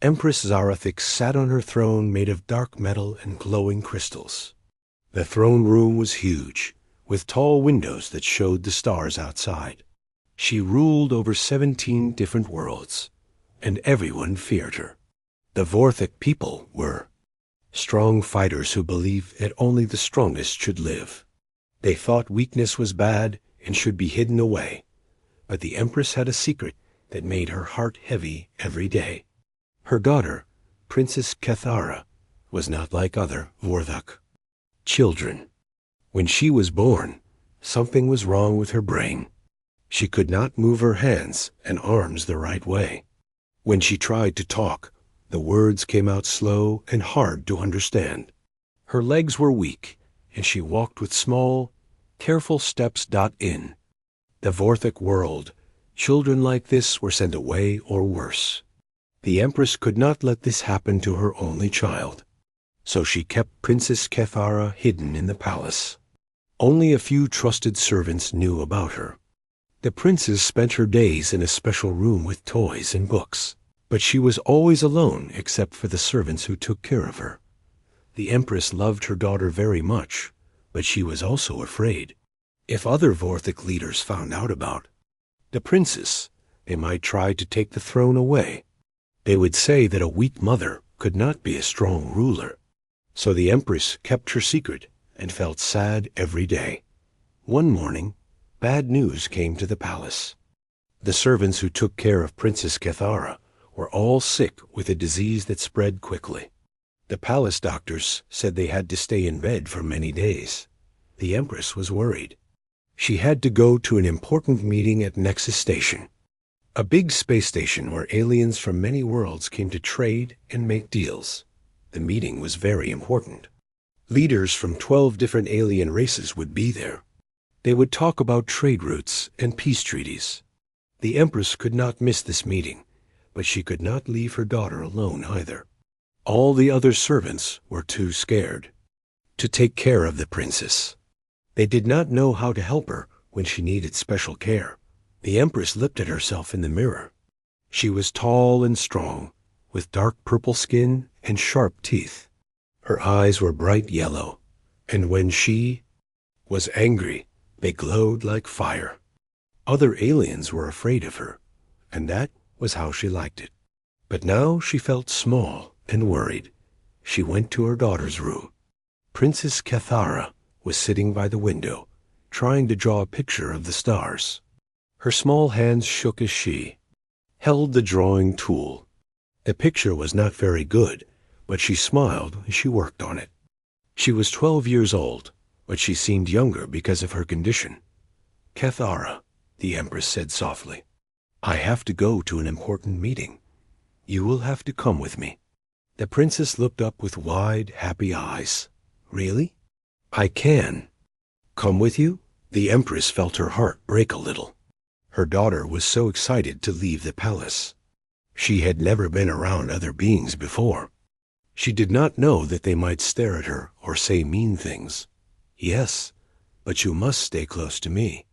Empress Zarathix sat on her throne made of dark metal and glowing crystals. The throne room was huge, with tall windows that showed the stars outside. She ruled over 17 different worlds, and everyone feared her. The Vorthic people were strong fighters who believed that only the strongest should live. They thought weakness was bad and should be hidden away, but the Empress had a secret that made her heart heavy every day. Her daughter, Princess Kethara, was not like other Vorthok children. When she was born, something was wrong with her brain. She could not move her hands and arms the right way. When she tried to talk, the words came out slow and hard to understand. Her legs were weak, and she walked with small, careful steps. In the Vorthic world, children like this were sent away or worse. The Empress could not let this happen to her only child, so she kept Princess Kethara hidden in the palace. Only a few trusted servants knew about her. The princess spent her days in a special room with toys and books, but she was always alone except for the servants who took care of her. The Empress loved her daughter very much, but she was also afraid. If other Vorthic leaders found out about the princess, they might try to take the throne away. They would say that a weak mother could not be a strong ruler. So the Empress kept her secret and felt sad every day. One morning, bad news came to the palace. The servants who took care of Princess Kethara were all sick with a disease that spread quickly. The palace doctors said they had to stay in bed for many days. The Empress was worried. She had to go to an important meeting at Nexus Station, a big space station where aliens from many worlds came to trade and make deals. The meeting was very important. Leaders from 12 different alien races would be there. They would talk about trade routes and peace treaties. The Empress could not miss this meeting, but she could not leave her daughter alone either. All the other servants were too scared to take care of the princess. They did not know how to help her when she needed special care. The Empress looked at herself in the mirror. She was tall and strong, with dark purple skin and sharp teeth. Her eyes were bright yellow, and when she was angry, they glowed like fire. Other aliens were afraid of her, and that was how she liked it. But now she felt small and worried. She went to her daughter's room. Princess Kethara was sitting by the window, trying to draw a picture of the stars. Her small hands shook as she held the drawing tool. The picture was not very good, but she smiled as she worked on it. She was 12 years old, but she seemed younger because of her condition. Kethara, the Empress said softly, I have to go to an important meeting. You will have to come with me. The princess looked up with wide, happy eyes. Really? I can. Come with you? The Empress felt her heart break a little. Her daughter was so excited to leave the palace. She had never been around other beings before. She did not know that they might stare at her or say mean things. Yes, but you must stay close to me.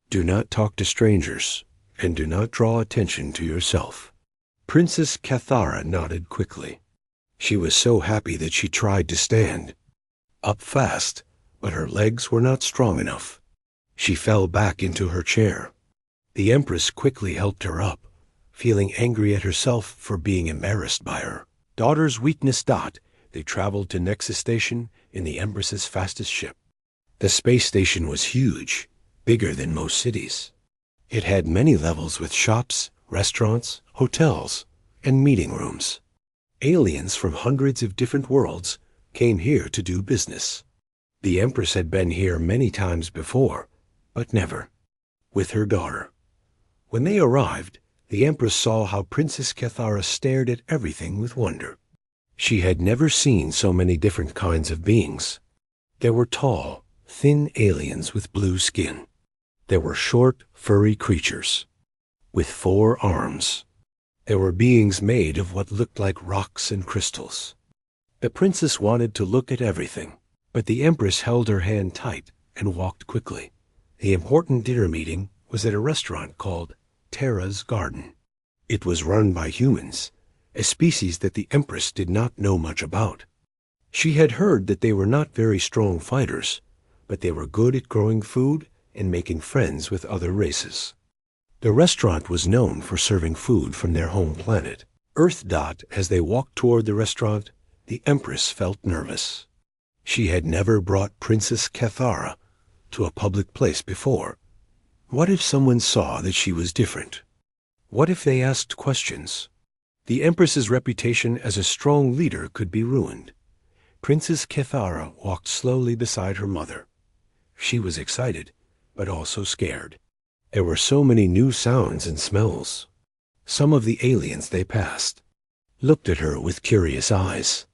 Do not talk to strangers, and do not draw attention to yourself. Princess Kethara nodded quickly. She was so happy that she tried to stand up fast, but her legs were not strong enough. She fell back into her chair. The Empress quickly helped her up, feeling angry at herself for being embarrassed by her daughter's weakness. They traveled to Nexus Station in the Empress's fastest ship. The space station was huge, bigger than most cities. It had many levels with shops, restaurants, hotels, and meeting rooms. Aliens from hundreds of different worlds came here to do business. The Empress had been here many times before, but never with her daughter. When they arrived, the Empress saw how Princess Kethara stared at everything with wonder. She had never seen so many different kinds of beings. There were tall, thin aliens with blue skin. There were short, furry creatures with 4 arms. There were beings made of what looked like rocks and crystals. The princess wanted to look at everything, but the Empress held her hand tight and walked quickly. The important dinner meeting was at a restaurant called Terra's Garden. It was run by humans, a species that the Empress did not know much about. She had heard that they were not very strong fighters, but they were good at growing food and making friends with other races. The restaurant was known for serving food from their home planet. Earth. As they walked toward the restaurant, the Empress felt nervous. She had never brought Princess Cathara to a public place before. What if someone saw that she was different? What if they asked questions? The Empress's reputation as a strong leader could be ruined. Princess Cathara walked slowly beside her mother. She was excited, but also scared. There were so many new sounds and smells. Some of the aliens they passed looked at her with curious eyes.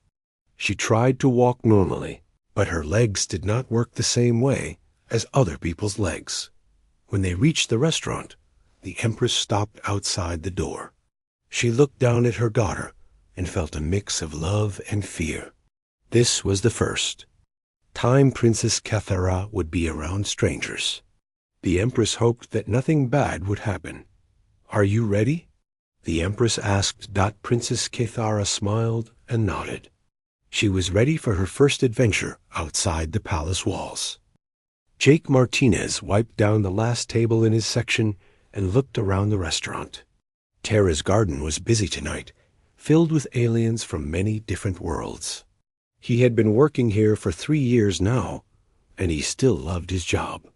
She tried to walk normally, but her legs did not work the same way as other people's legs. When they reached the restaurant, the Empress stopped outside the door. She looked down at her daughter and felt a mix of love and fear. This was the first time Princess Cathara would be around strangers. The Empress hoped that nothing bad would happen. "Are you ready?" the Empress asked. Princess Cathara smiled and nodded. She was ready for her first adventure outside the palace walls. Jake Martinez wiped down the last table in his section and looked around the restaurant. Terra's garden was busy tonight, filled with aliens from many different worlds. He had been working here for 3 years now, and he still loved his job.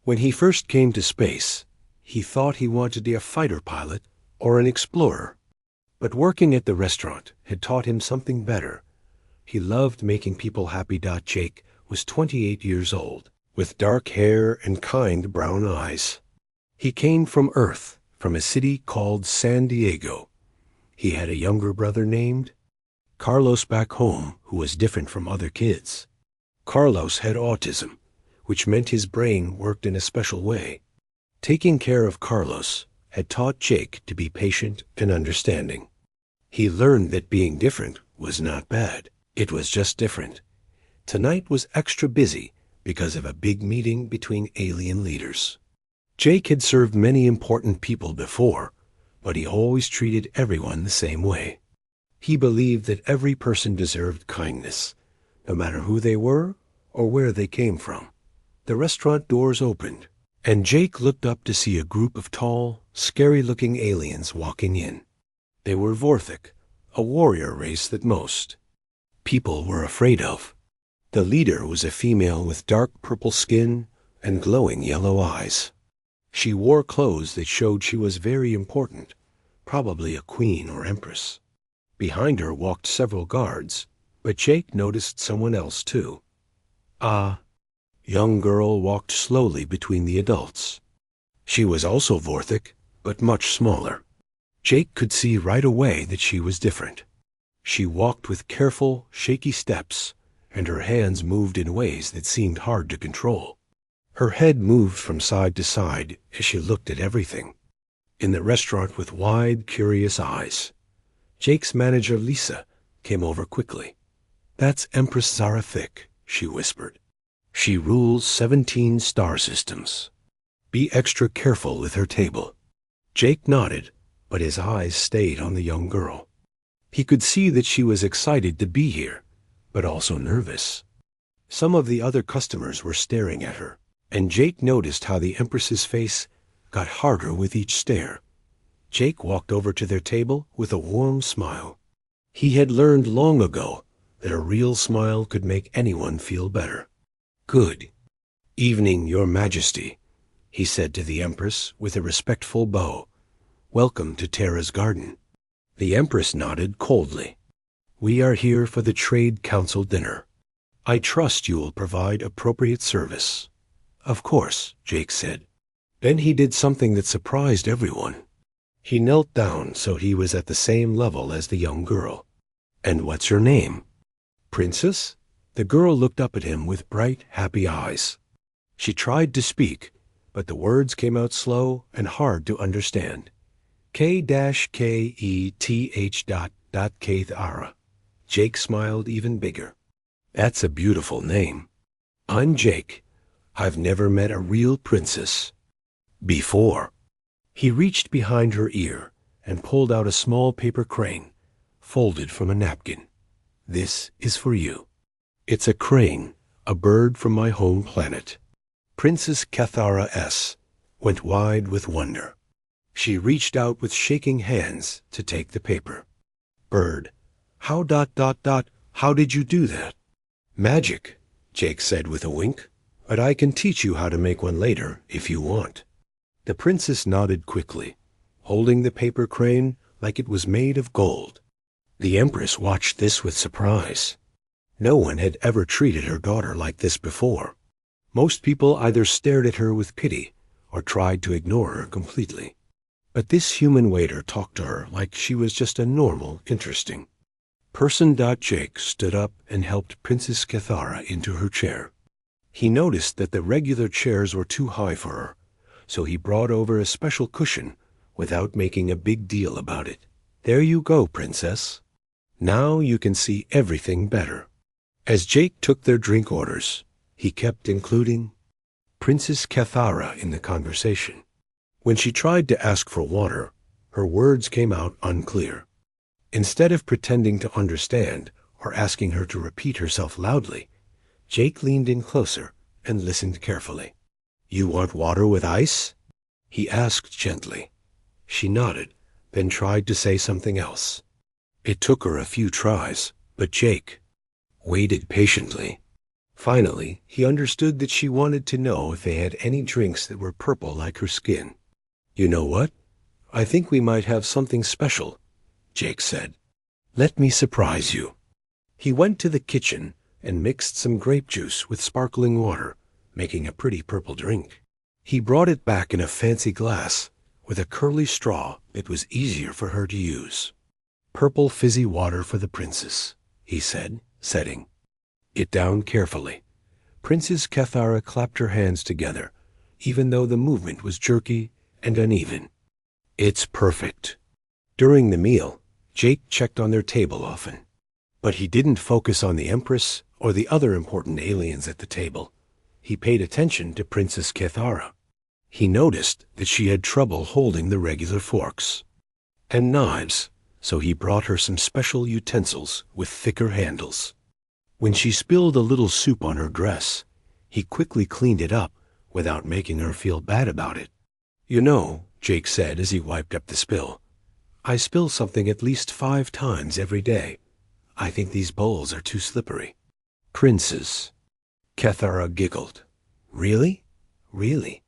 When he first came to space, he thought he wanted to be a fighter pilot or an explorer. But working at the restaurant had taught him something better. He loved making people happy. Jake was 28 years old, with dark hair and kind brown eyes. He came from Earth, from a city called San Diego. He had a younger brother named Carlos back home, who was different from other kids. Carlos had autism, which meant his brain worked in a special way. Taking care of Carlos had taught Jake to be patient and understanding. He learned that being different was not bad. It was just different. Tonight was extra busy because of a big meeting between alien leaders. Jake had served many important people before, but he always treated everyone the same way. He believed that every person deserved kindness, no matter who they were or where they came from. The restaurant doors opened, and Jake looked up to see a group of tall, scary-looking aliens walking in. They were Vorthik, a warrior race that most people were afraid of. The leader was a female with dark purple skin and glowing yellow eyes. She wore clothes that showed she was very important, probably a queen or empress. Behind her walked several guards, but Jake noticed someone else too. A young girl walked slowly between the adults. She was also Vorthik, but much smaller. Jake could see right away that she was different. She walked with careful, shaky steps, and her hands moved in ways that seemed hard to control. Her head moved from side to side as she looked at everything in the restaurant with wide, curious eyes. Jake's manager, Lisa, came over quickly. "That's Empress Zarafik," she whispered. "She rules 17 star systems. Be extra careful with her table." Jake nodded, but his eyes stayed on the young girl. He could see that she was excited to be here, but also nervous. Some of the other customers were staring at her, and Jake noticed how the Empress's face got harder with each stare. Jake walked over to their table with a warm smile. He had learned long ago that a real smile could make anyone feel better. "Good evening, Your Majesty," he said to the Empress with a respectful bow. "Welcome to Terra's garden." The Empress nodded coldly. "We are here for the Trade Council dinner. I trust you will provide appropriate service." "Of course," Jake said. Then he did something that surprised everyone. He knelt down so he was at the same level as the young girl. "And what's your name?" "Princess?" The girl looked up at him with bright, happy eyes. She tried to speak, but the words came out slow and hard to understand. K-K-E-T-H. Jake smiled even bigger. "That's a beautiful name. I'm Jake. I've never met a real princess before." He reached behind her ear and pulled out a small paper crane, folded from a napkin. This is for you. It's a crane, a bird from my home planet. Princess Cathara S. went wide with wonder. She reached out with shaking hands to take the paper. Bird, how ... how did you do that? Magic, Jake said with a wink, but I can teach you how to make one later if you want. The princess nodded quickly, holding the paper crane like it was made of gold. The Empress watched this with surprise. No one had ever treated her daughter like this before. Most people either stared at her with pity or tried to ignore her completely. But this human waiter talked to her like she was just a normal, interesting person. Jake stood up and helped Princess Cathara into her chair. He noticed that the regular chairs were too high for her, so he brought over a special cushion without making a big deal about it. There you go, Princess. Now you can see everything better. As Jake took their drink orders, he kept including Princess Cathara in the conversation. When she tried to ask for water, her words came out unclear. Instead of pretending to understand or asking her to repeat herself loudly, Jake leaned in closer and listened carefully. You want water with ice? He asked gently. She nodded, then tried to say something else. It took her a few tries, but Jake waited patiently. Finally, he understood that she wanted to know if they had any drinks that were purple like her skin. You know what? I think we might have something special, Jake said. Let me surprise you. He went to the kitchen and mixed some grape juice with sparkling water, making a pretty purple drink. He brought it back in a fancy glass with a curly straw that was easier for her to use. Purple fizzy water for the princess, he said, setting it down carefully. Princess Cathara clapped her hands together, even though the movement was jerky and uneven. It's perfect. During the meal, Jake checked on their table often, but he didn't focus on the Empress or the other important aliens at the table. He paid attention to Princess Cathara. He noticed that she had trouble holding the regular forks and knives, so he brought her some special utensils with thicker handles. When she spilled a little soup on her dress, he quickly cleaned it up without making her feel bad about it. You know, Jake said as he wiped up the spill, I spill something at least 5 times every day. I think these bowls are too slippery. Princess Cathara giggled. Really? Really?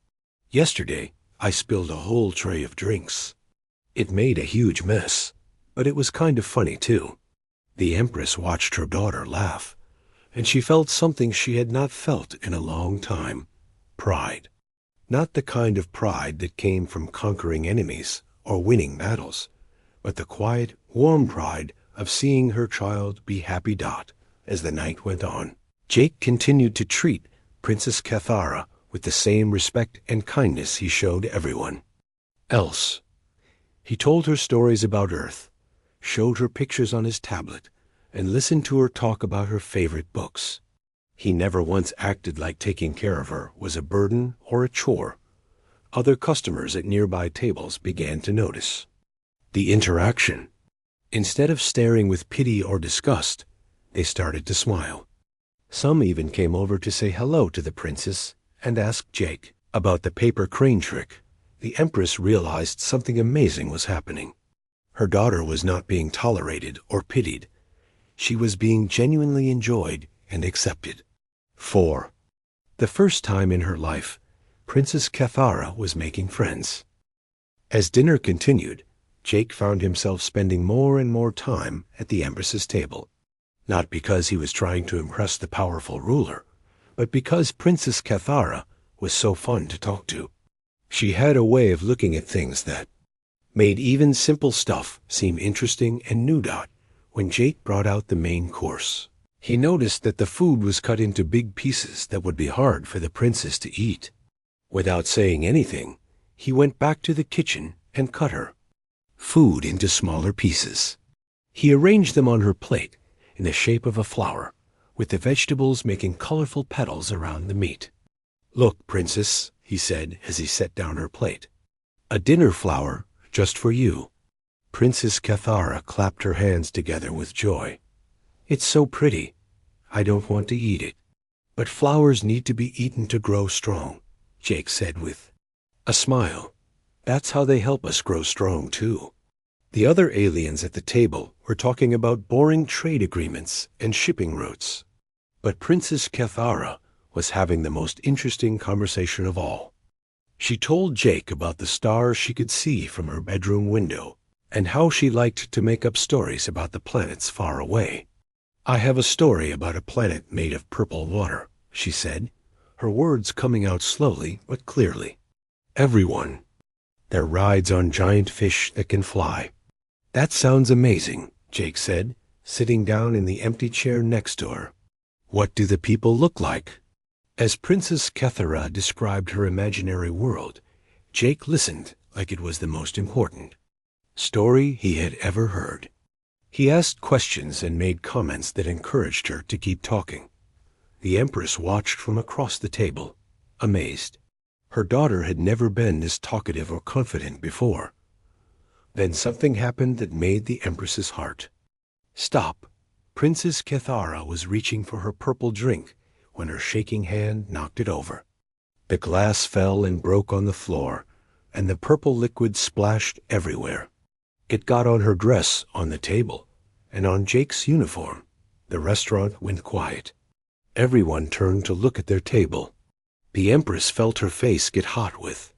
Yesterday, I spilled a whole tray of drinks. It made a huge mess, but it was kind of funny too. The Empress watched her daughter laugh, and she felt something she had not felt in a long time. Pride. Not the kind of pride that came from conquering enemies or winning battles, but the quiet, warm pride of seeing her child be happy. As the night went on, Jake continued to treat Princess Cathara with the same respect and kindness he showed everyone else. He told her stories about Earth, showed her pictures on his tablet, and listened to her talk about her favorite books. He never once acted like taking care of her was a burden or a chore. Other customers at nearby tables began to notice the interaction. Instead of staring with pity or disgust, they started to smile. Some even came over to say hello to the princess and ask Jake about the paper crane trick. The Empress realized something amazing was happening. Her daughter was not being tolerated or pitied. She was being genuinely enjoyed and accepted. 4. The first time in her life, Princess Cathara was making friends. As dinner continued, Jake found himself spending more and more time at the Empress's table. Not because he was trying to impress the powerful ruler, but because Princess Cathara was so fun to talk to. She had a way of looking at things that made even simple stuff seem interesting and new. When Jake brought out the main course, he noticed that the food was cut into big pieces that would be hard for the princess to eat. Without saying anything, he went back to the kitchen and cut her food into smaller pieces. He arranged them on her plate in the shape of a flower, with the vegetables making colorful petals around the meat. Look, princess, he said as he set down her plate. A dinner flower just for you. Princess Cathara clapped her hands together with joy. "It's so pretty. I don't want to eat it." "But flowers need to be eaten to grow strong," Jake said with a smile. "That's how they help us grow strong, too." The other aliens at the table were talking about boring trade agreements and shipping routes. But Princess Cathara was having the most interesting conversation of all. She told Jake about the stars she could see from her bedroom window and how she liked to make up stories about the planets far away. "I have a story about a planet made of purple water," she said, her words coming out slowly but clearly. "Everyone. There are rides on giant fish that can fly." "That sounds amazing," Jake said, sitting down in the empty chair next to her. "What do the people look like?" As Princess Cathara described her imaginary world, Jake listened like it was the most important story he had ever heard. He asked questions and made comments that encouraged her to keep talking. The Empress watched from across the table, amazed. Her daughter had never been this talkative or confident before. Then something happened that made the Empress's heart stop. Princess Cathara was reaching for her purple drink when her shaking hand knocked it over. The glass fell and broke on the floor, and the purple liquid splashed everywhere. It got on her dress on the table, and on Jake's uniform. The restaurant went quiet. Everyone turned to look at their table. The Empress felt her face get hot with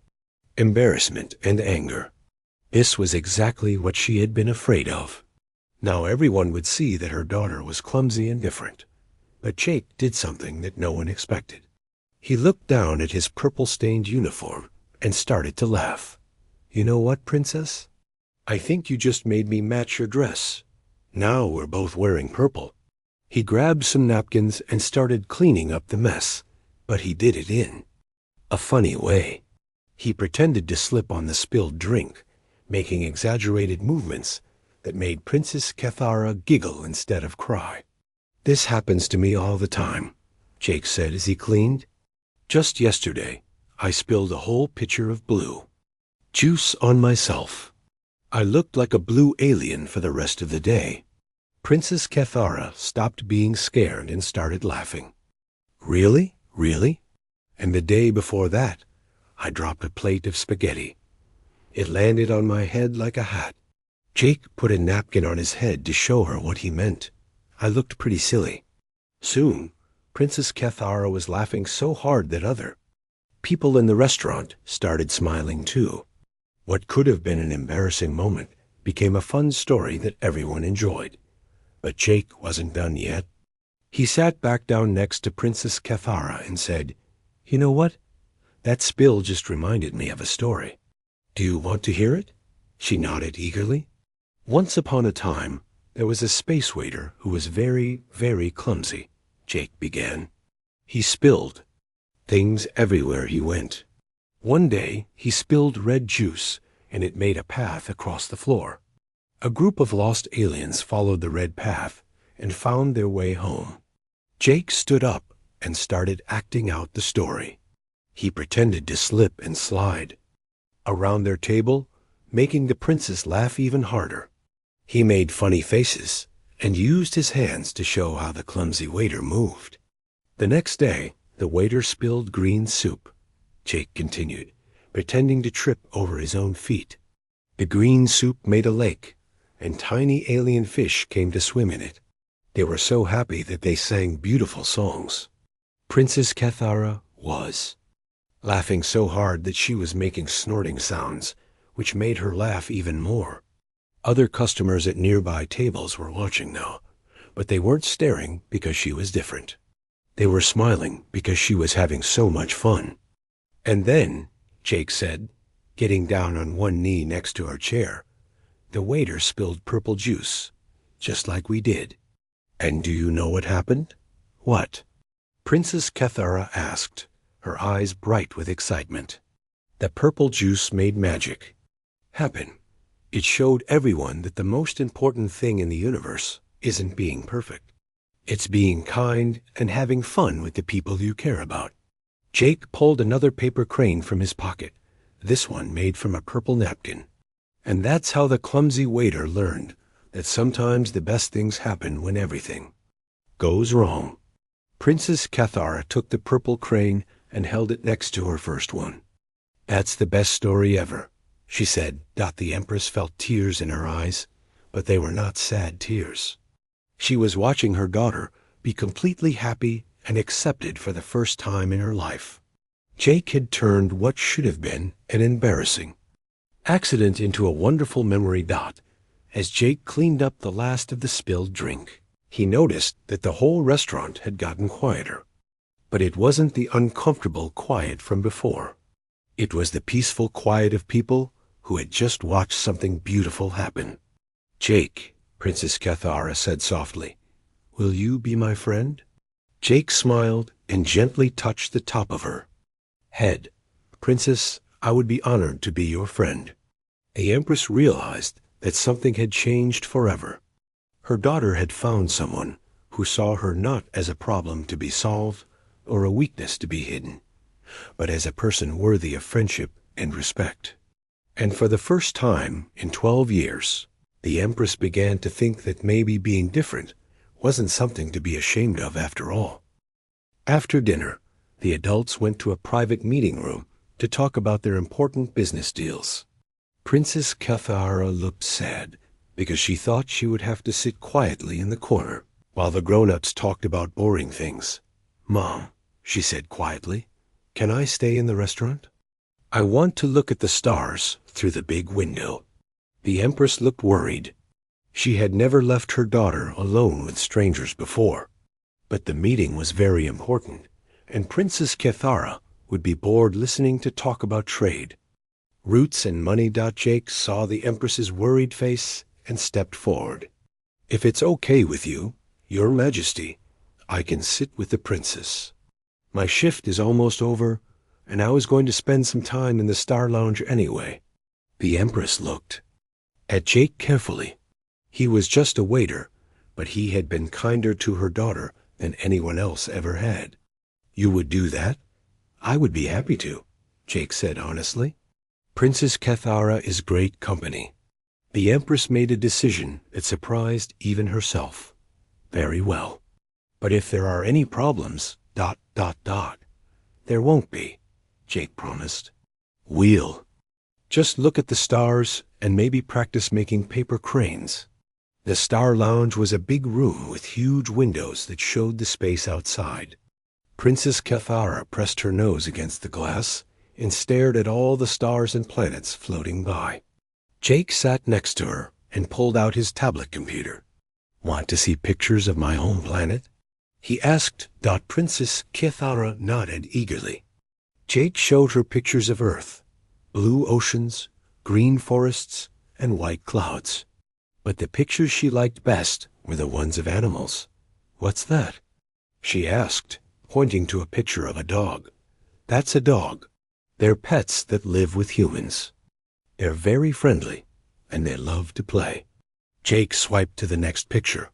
embarrassment and anger. This was exactly what she had been afraid of. Now everyone would see that her daughter was clumsy and different. But Jake did something that no one expected. He looked down at his purple-stained uniform and started to laugh. "You know what, Princess? I think you just made me match your dress. Now we're both wearing purple." He grabbed some napkins and started cleaning up the mess, but he did it in a funny way. He pretended to slip on the spilled drink, making exaggerated movements that made Princess Cathara giggle instead of cry. "This happens to me all the time," Jake said as he cleaned. "Just yesterday, I spilled a whole pitcher of blue juice on myself. I looked like a blue alien for the rest of the day." Princess Cathara stopped being scared and started laughing. "Really? Really? And the day before that, I dropped a plate of spaghetti. It landed on my head like a hat." Jake put a napkin on his head to show her what he meant. "I looked pretty silly." Soon, Princess Cathara was laughing so hard that other people in the restaurant started smiling too. What could have been an embarrassing moment became a fun story that everyone enjoyed. But Jake wasn't done yet. He sat back down next to Princess Cathara and said, "You know what? That spill just reminded me of a story. Do you want to hear it?" She nodded eagerly. "Once upon a time, there was a space waiter who was very, very clumsy," Jake began. "He spilled things everywhere he went. One day, he spilled red juice, and it made a path across the floor. A group of lost aliens followed the red path and found their way home. Jake stood up and started acting out the story. He pretended to slip and slide around their table, making the princess laugh even harder. He made funny faces and used his hands to show how the clumsy waiter moved. The next day, the waiter spilled green soup," Jake continued, pretending to trip over his own feet. The green soup made a lake, and tiny alien fish came to swim in it. They were so happy that they sang beautiful songs. Princess Cathara was laughing so hard that she was making snorting sounds, which made her laugh even more. Other customers at nearby tables were watching now, but they weren't staring because she was different. They were smiling because she was having so much fun. "And then," Jake said, getting down on one knee next to her chair, "the waiter spilled purple juice, just like we did. And do you know what happened?" "What?" Princess Cathara asked, her eyes bright with excitement. "The purple juice made magic happen. It showed everyone that the most important thing in the universe isn't being perfect. It's being kind and having fun with the people you care about." Jake pulled another paper crane from his pocket, this one made from a purple napkin. And that's how the clumsy waiter learned that sometimes the best things happen when everything goes wrong. Princess Cathara took the purple crane and held it next to her first one. "That's the best story ever," she said. The Empress felt tears in her eyes, but they were not sad tears. She was watching her daughter be completely happy and accepted for the first time in her life. Jake had turned what should have been an embarrassing accident into a wonderful memory. As Jake cleaned up the last of the spilled drink, he noticed that the whole restaurant had gotten quieter. But it wasn't the uncomfortable quiet from before. It was the peaceful quiet of people who had just watched something beautiful happen. "Jake," Princess Cathara said softly, "will you be my friend?" Jake smiled and gently touched the top of her head. "Princess, I would be honored to be your friend." The Empress realized that something had changed forever. Her daughter had found someone who saw her not as a problem to be solved or a weakness to be hidden, but as a person worthy of friendship and respect. And for the first time in 12 years, the Empress began to think that maybe being different wasn't something to be ashamed of after all. After dinner, the adults went to a private meeting room to talk about their important business deals. Princess Cathara looked sad because she thought she would have to sit quietly in the corner while the grown-ups talked about boring things. "Mom," she said quietly, "can I stay in the restaurant? I want to look at the stars through the big window." The Empress looked worried. She had never left her daughter alone with strangers before. But the meeting was very important, and Princess Cathara would be bored listening to talk about trade. Roots and money. Jake saw the Empress's worried face and stepped forward. "If it's okay with you, Your Majesty, I can sit with the princess. My shift is almost over, and I was going to spend some time in the Star Lounge anyway." The Empress looked at Jake carefully. He was just a waiter, but he had been kinder to her daughter than anyone else ever had. "You would do that?" "I would be happy to," Jake said honestly. "Princess Cathara is great company." The Empress made a decision that surprised even herself. "Very well. But if there are any problems, there won't be," Jake promised. "We'll just look at the stars and maybe practice making paper cranes." The Star Lounge was a big room with huge windows that showed the space outside. Princess Cathara pressed her nose against the glass and stared at all the stars and planets floating by. Jake sat next to her and pulled out his tablet computer. "Want to see pictures of my home planet?" he asked. Princess Cathara nodded eagerly. Jake showed her pictures of Earth, blue oceans, green forests, and white clouds. But the pictures she liked best were the ones of animals. "What's that?" she asked, pointing to a picture of a dog. "That's a dog. They're pets that live with humans. They're very friendly, and they love to play." Jake swiped to the next picture.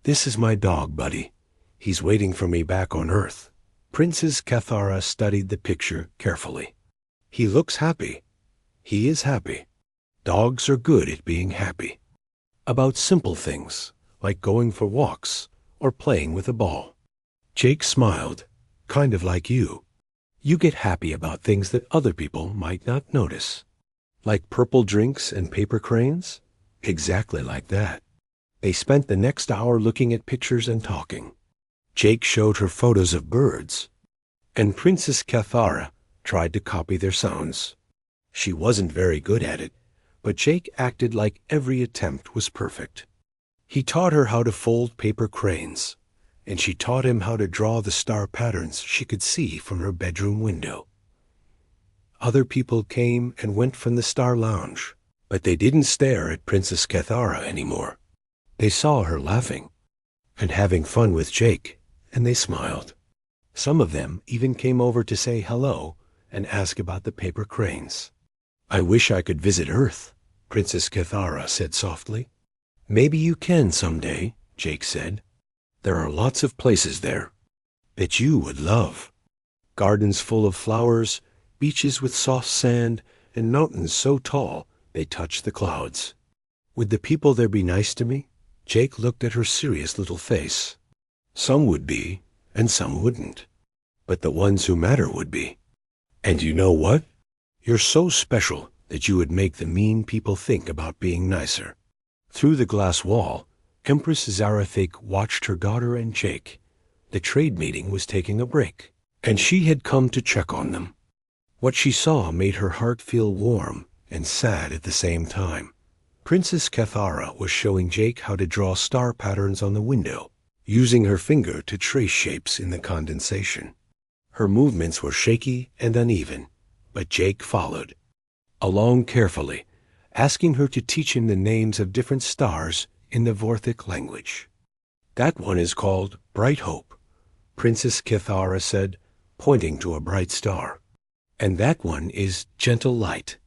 "This is my dog, Buddy. He's waiting for me back on Earth." Princess Cathara studied the picture carefully. "He looks happy. He is happy. Dogs are good at being happy. About simple things, like going for walks or playing with a ball." Jake smiled, "Kind of like you. You get happy about things that other people might not notice. Like purple drinks and paper cranes?" "Exactly like that." They spent the next hour looking at pictures and talking. Jake showed her photos of birds, and Princess Cathara tried to copy their sounds. She wasn't very good at it, but Jake acted like every attempt was perfect. He taught her how to fold paper cranes, and she taught him how to draw the star patterns she could see from her bedroom window. Other people came and went from the Star Lounge, but they didn't stare at Princess Cathara anymore. They saw her laughing and having fun with Jake, and they smiled. Some of them even came over to say hello and ask about the paper cranes. "I wish I could visit Earth," Princess Cathara said softly. "Maybe you can someday," Jake said. "There are lots of places there that you would love. Gardens full of flowers, beaches with soft sand, and mountains so tall They touched the clouds. Would the people there be nice to me? Jake looked at her serious little face. Some would be, and some wouldn't. But the ones who matter would be. And you know what? You're so special that you would make the mean people think about being nicer. Through the glass wall, Empress Zarathik watched her daughter and Jake. The trade meeting was taking a break, and she had come to check on them. What she saw made her heart feel warm and sad at the same time. Princess Cathara was showing Jake how to draw star patterns on the window, using her finger to trace shapes in the condensation. Her movements were shaky and uneven, but Jake followed, along carefully, asking her to teach him the names of different stars in the Vorthic language. That one is called Bright Hope, Princess Cathara said, pointing to a bright star. And that one is Gentle Light.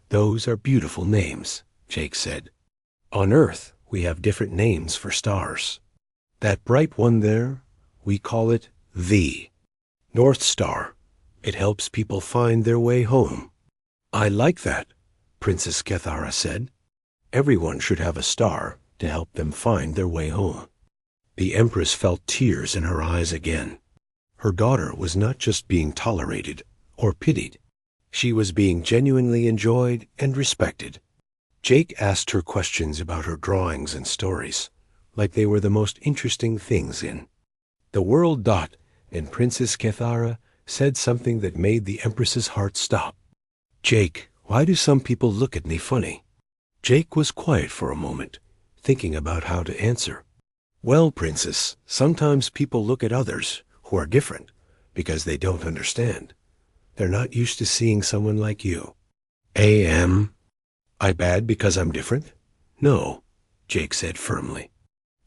Those are beautiful names, Jake said. On Earth, we have different names for stars. That bright one there, we call it the North Star. It helps people find their way home. I like that, Princess Cathara said. Everyone should have a star to help them find their way home. The Empress felt tears in her eyes again. Her daughter was not just being tolerated or pitied. She was being genuinely enjoyed and respected. Jake asked her questions about her drawings and stories, like they were the most interesting things in the world. And Princess Cathara said something that made the Empress's heart stop. Jake, why do some people look at me funny? Jake was quiet for a moment, thinking about how to answer. Well, Princess, sometimes people look at others who are different because they don't understand. They're not used to seeing someone like you. Am I bad because I'm different? No, Jake said firmly.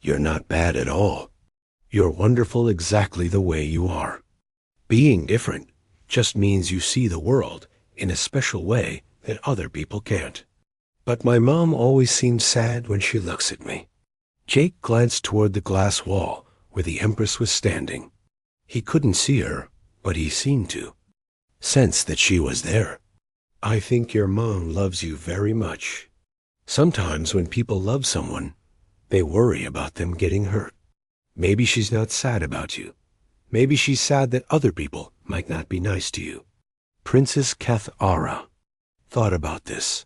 You're not bad at all. You're wonderful exactly the way you are. Being different just means you see the world in a special way that other people can't. But my mom always seems sad when she looks at me. Jake glanced toward the glass wall where the Empress was standing. He couldn't see her, but he seemed to sense that she was there. I think your mom loves you very much. Sometimes when people love someone, they worry about them getting hurt. Maybe she's not sad about you. Maybe she's sad that other people might not be nice to you. Princess Cathara thought about this.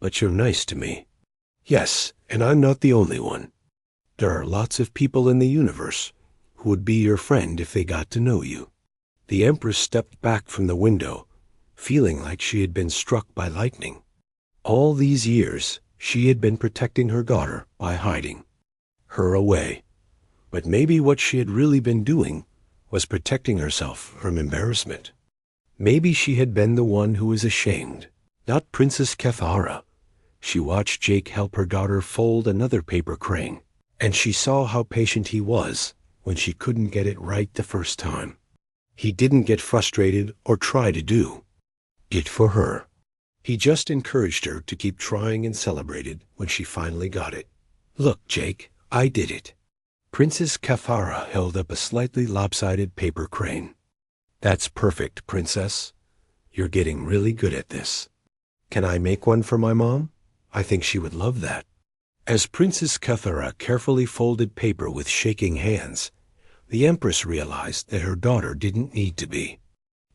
But you're nice to me. Yes, and I'm not the only one. There are lots of people in the universe who would be your friend if they got to know you. The Empress stepped back from the window, feeling like she had been struck by lightning. All these years, she had been protecting her daughter by hiding her away. But maybe what she had really been doing was protecting herself from embarrassment. Maybe she had been the one who was ashamed, not Princess Cathara. She watched Jake help her daughter fold another paper crane, and she saw how patient he was when she couldn't get it right the first time. He didn't get frustrated or try to do it for her. He just encouraged her to keep trying and celebrated when she finally got it. Look, Jake, I did it. Princess Cathara held up a slightly lopsided paper crane. That's perfect, Princess. You're getting really good at this. Can I make one for my mom? I think she would love that. As Princess Cathara carefully folded paper with shaking hands, the Empress realized that her daughter didn't need to be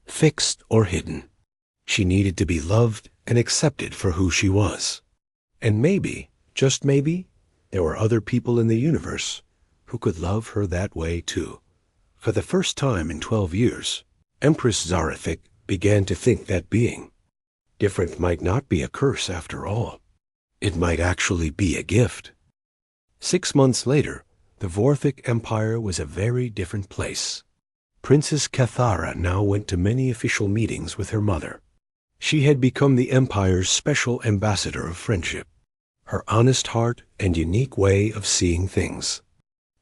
fixed or hidden. She needed to be loved and accepted for who she was. And maybe, just maybe, there were other people in the universe who could love her that way too. For the first time in 12 years, Empress Zarathik began to think that being different might not be a curse after all. It might actually be a gift. 6 months later, the Vorthic Empire was a very different place. Princess Cathara now went to many official meetings with her mother. She had become the Empire's special ambassador of friendship. Her honest heart and unique way of seeing things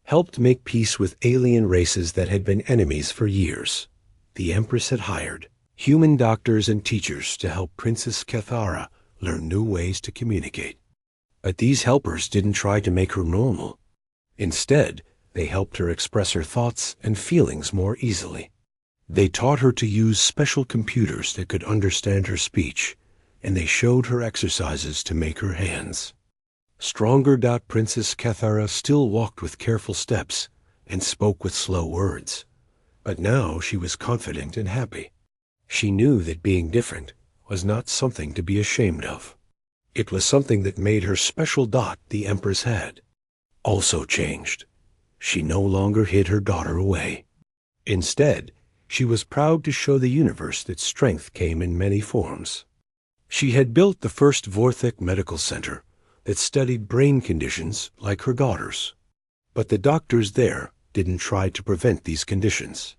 helped make peace with alien races that had been enemies for years. The Empress had hired human doctors and teachers to help Princess Cathara learn new ways to communicate. But these helpers didn't try to make her normal. Instead, they helped her express her thoughts and feelings more easily. They taught her to use special computers that could understand her speech, and they showed her exercises to make her hands stronger. Princess Cathara still walked with careful steps and spoke with slow words, but now she was confident and happy. She knew that being different was not something to be ashamed of. It was something that made her special. The Empress had also changed. She no longer hid her daughter away. Instead, she was proud to show the universe that strength came in many forms. She had built the first Vorthic medical center that studied brain conditions like her daughter's. But the doctors there didn't try to prevent these conditions.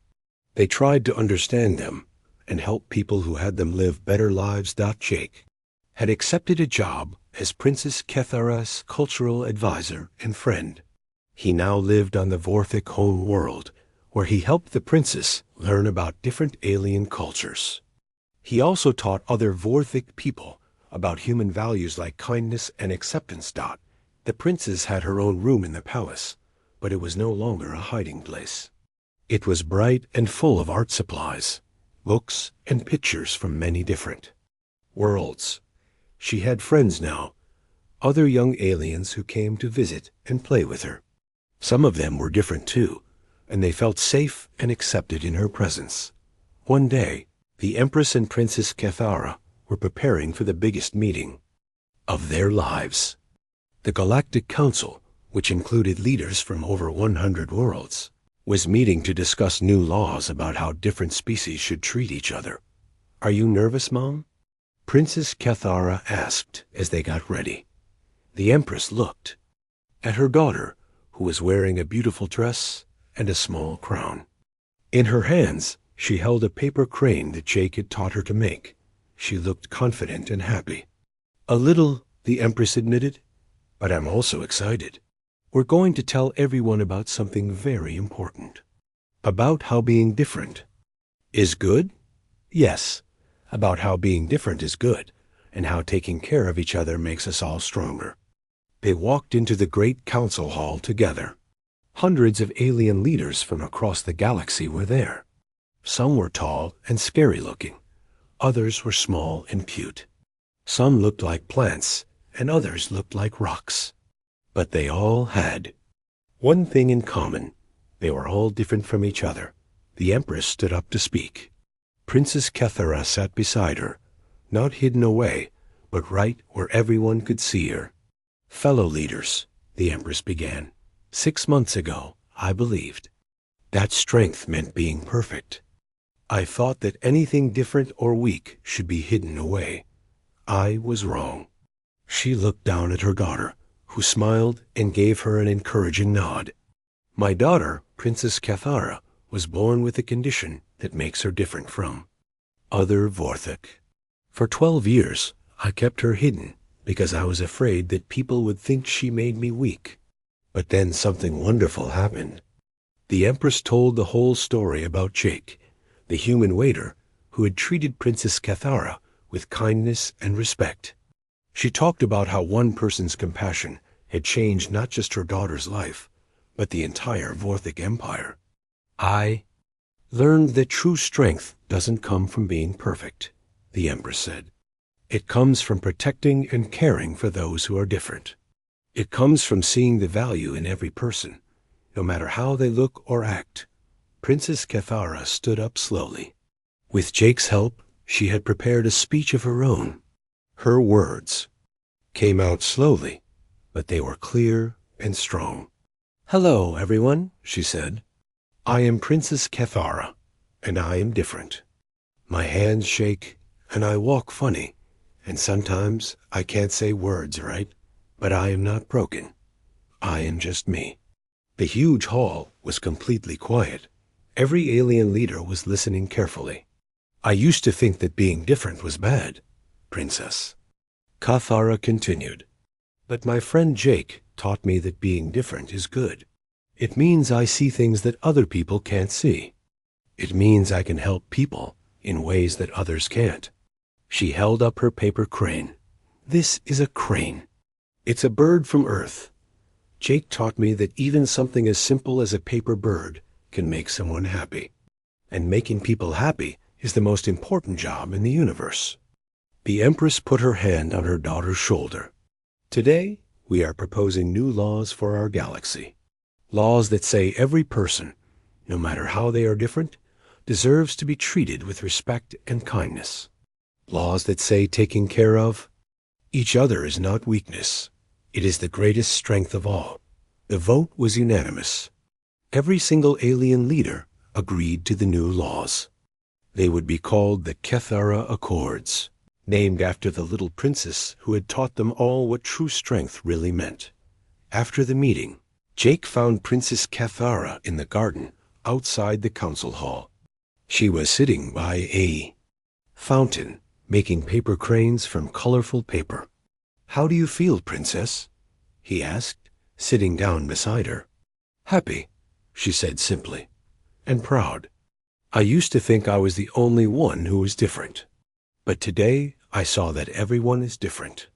They tried to understand them and help people who had them live better lives. Jake had accepted a job as Princess Cathara's cultural advisor and friend. He now lived on the Vorthic home world, where he helped the princess learn about different alien cultures. He also taught other Vorthic people about human values like kindness and acceptance. The princess had her own room in the palace, but it was no longer a hiding place. It was bright and full of art supplies, books, and pictures from many different worlds. She had friends now, other young aliens who came to visit and play with her. Some of them were different too, and they felt safe and accepted in her presence. One day, the Empress and Princess Cathara were preparing for the biggest meeting of their lives. The Galactic Council, which included leaders from over 100 worlds, was meeting to discuss new laws about how different species should treat each other. "Are you nervous, Mom?" Princess Cathara asked as they got ready. The Empress looked at her daughter, who was wearing a beautiful dress and a small crown. In her hands, she held a paper crane that Jake had taught her to make. She looked confident and happy. "A little," the Empress admitted, "but I'm also excited. We're going to tell everyone about something very important. About how being different is good? Yes, about how being different is good, and how taking care of each other makes us all stronger." They walked into the great council hall together. Hundreds of alien leaders from across the galaxy were there. Some were tall and scary-looking. Others were small and cute. Some looked like plants, and others looked like rocks. But they all had one thing in common. They were all different from each other. The Empress stood up to speak. Princess Cathara sat beside her, not hidden away, but right where everyone could see her. "Fellow leaders," the Empress began, "6 months ago, I believed that strength meant being perfect. I thought that anything different or weak should be hidden away. I was wrong." She looked down at her daughter, who smiled and gave her an encouraging nod. "My daughter, Princess Cathara, was born with a condition that makes her different from other Vorthic. For 12 years, I kept her hidden because I was afraid that people would think she made me weak. But then something wonderful happened." The Empress told the whole story about Jake, the human waiter who had treated Princess Cathara with kindness and respect. She talked about how one person's compassion had changed not just her daughter's life, but the entire Vorthic Empire. "I learned that true strength doesn't come from being perfect," the Empress said. "It comes from protecting and caring for those who are different. It comes from seeing the value in every person, no matter how they look or act." Princess Cathara stood up slowly. With Jake's help, she had prepared a speech of her own. Her words came out slowly, but they were clear and strong. "Hello, everyone," she said. "I am Princess Cathara, and I am different. My hands shake, and I walk funny, and sometimes I can't say words right, but I am not broken. I am just me." The huge hall was completely quiet. Every alien leader was listening carefully. "I used to think that being different was bad, Princess," Cathara continued. "But my friend Jake taught me that being different is good. It means I see things that other people can't see. It means I can help people in ways that others can't." She held up her paper crane. "This is a crane. It's a bird from Earth. Jake taught me that even something as simple as a paper bird can make someone happy. And making people happy is the most important job in the universe." The Empress put her hand on her daughter's shoulder. Today, we are proposing new laws for our galaxy. Laws that say every person, no matter how they are different, deserves to be treated with respect and kindness. Laws that say taking care of each other is not weakness. It is the greatest strength of all. The vote was unanimous. Every single alien leader agreed to the new laws. They would be called the Kethara Accords, named after the little princess who had taught them all what true strength really meant. After the meeting, Jake found Princess Kethara in the garden outside the council hall. She was sitting by a fountain, making paper cranes from colorful paper. "How do you feel, Princess?" he asked, sitting down beside her. "Happy," she said simply, "and proud. I used to think I was the only one who was different. But today I saw that everyone is different,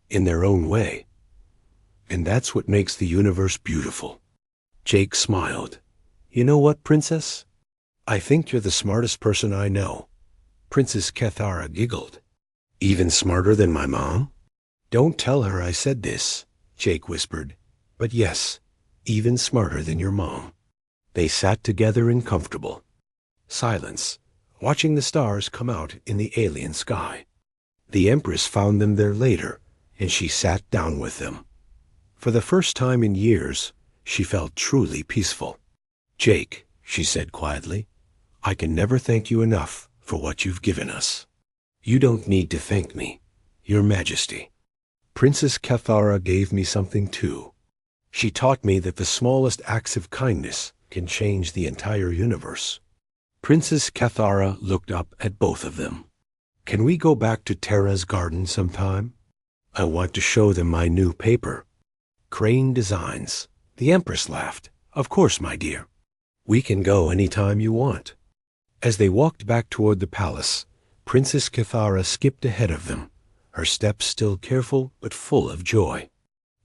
in their own way. And that's what makes the universe beautiful." Jake smiled. "You know what, Princess? I think you're the smartest person I know." Princess Kethara giggled. "Even smarter than my mom?" "Don't tell her I said this," Jake whispered. "But yes, even smarter than your mom." They sat together in comfortable silence, watching the stars come out in the alien sky. The Empress found them there later, and she sat down with them. For the first time in years, she felt truly peaceful. "Jake," she said quietly, "I can never thank you enough for what you've given us." "You don't need to thank me, Your Majesty. Princess Kethara gave me something too. She taught me that the smallest acts of kindness can change the entire universe." Princess Kethara looked up at both of them. "Can we go back to Terra's garden sometime? I want to show them my new paper. Crane designs." The Empress laughed. "Of course, my dear. We can go any time you want." As they walked back toward the palace, Princess Kethara skipped ahead of them, her steps still careful but full of joy.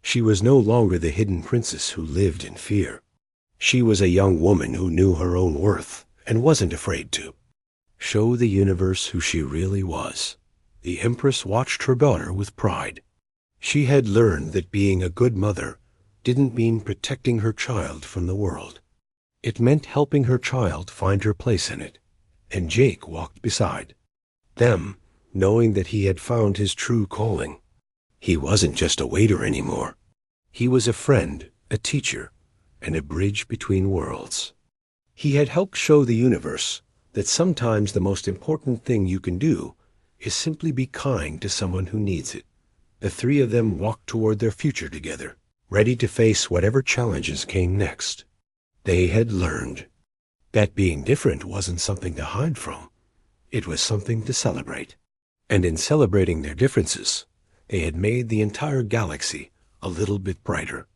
She was no longer the hidden princess who lived in fear. She was a young woman who knew her own worth and wasn't afraid to show the universe who she really was. The Empress watched her daughter with pride. She had learned that being a good mother didn't mean protecting her child from the world. It meant helping her child find her place in it. And Jake walked beside them, knowing that he had found his true calling. He wasn't just a waiter anymore. He was a friend, a teacher, and a bridge between worlds. He had helped show the universe that sometimes the most important thing you can do is simply be kind to someone who needs it. The three of them walked toward their future together, ready to face whatever challenges came next. They had learned that being different wasn't something to hide from. It was something to celebrate. And in celebrating their differences, they had made the entire galaxy a little bit brighter.